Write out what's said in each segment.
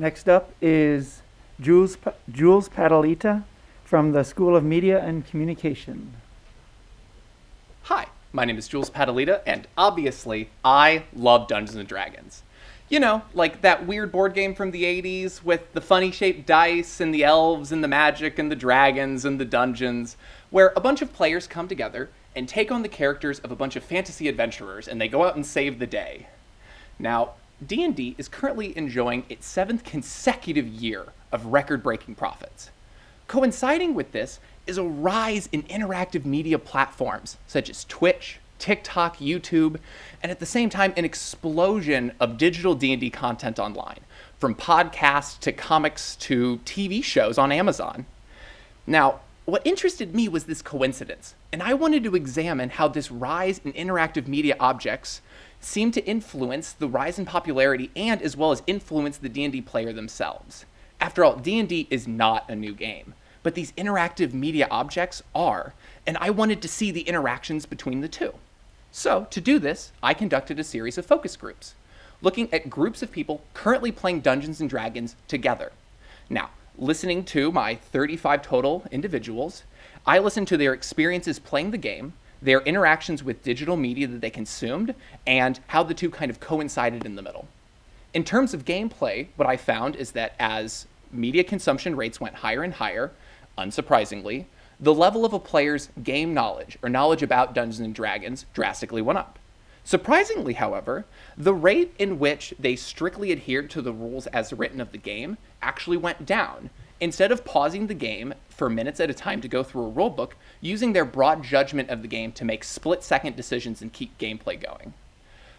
Next up is Jules Padalita from the School of Media and Communication. Hi, my name is Jules Padalita, and obviously, I love Dungeons & Dragons. You know, like that weird board game from the 80s with the funny-shaped dice and the elves and the magic and the dragons and the dungeons, where a bunch of players come together and take on the characters of a bunch of fantasy adventurers and they go out and save the day. Now, D&D is currently enjoying its 7th consecutive year of record-breaking profits. Coinciding with this is a rise in interactive media platforms such as Twitch, TikTok, YouTube, and at the same time, an explosion of digital D&D content online, from podcasts to comics to TV shows on Amazon. Now, what interested me was this coincidence, and I wanted to examine how this rise in interactive media objects seemed to influence the rise in popularity and as well as influence the D&D player themselves. After all, D&D is not a new game, but these interactive media objects are, and I wanted to see the interactions between the two. So, to do this, I conducted a series of focus groups, looking at groups of people currently playing Dungeons & Dragons together. Now, listening to my 35 total individuals, I listened to their experiences playing the game, their interactions with digital media that they consumed, and how the two kind of coincided in the middle. In terms of gameplay, what I found is that as media consumption rates went higher and higher, unsurprisingly, the level of a player's game knowledge, or knowledge about Dungeons & Dragons, drastically went up. Surprisingly, however, the rate in which they strictly adhered to the rules as written of the game actually went down, instead of pausing the game for minutes at a time to go through a rulebook, using their broad judgment of the game to make split-second decisions and keep gameplay going.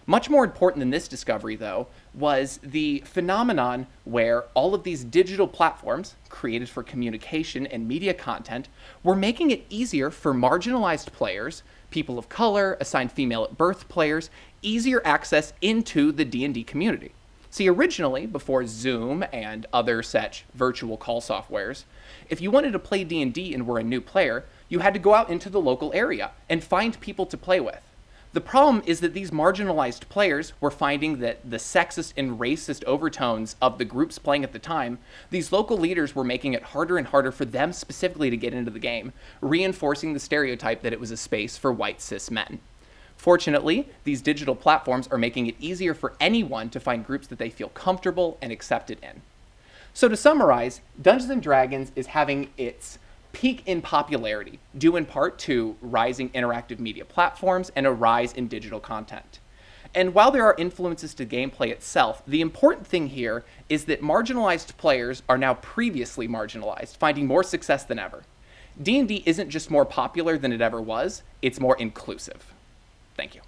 Much more important than this discovery, though, was the phenomenon where all of these digital platforms, created for communication and media content, were making it easier for marginalized players, people of color, assigned female at birth players, easier access into the D&D community. See, originally, before Zoom and other such virtual call softwares, if you wanted to play D&D and were a new player, you had to go out into the local area and find people to play with. The problem is that these marginalized players were finding that the sexist and racist overtones of the groups playing at the time, these local leaders were making it harder and harder for them specifically to get into the game, reinforcing the stereotype that it was a space for white cis men. Fortunately, these digital platforms are making it easier for anyone to find groups that they feel comfortable and accepted in. So to summarize, Dungeons & Dragons is having its peak in popularity, due in part to rising interactive media platforms and a rise in digital content. And while there are influences to gameplay itself, the important thing here is that marginalized players are now previously marginalized, finding more success than ever. D&D isn't just more popular than it ever was, it's more inclusive. Thank you.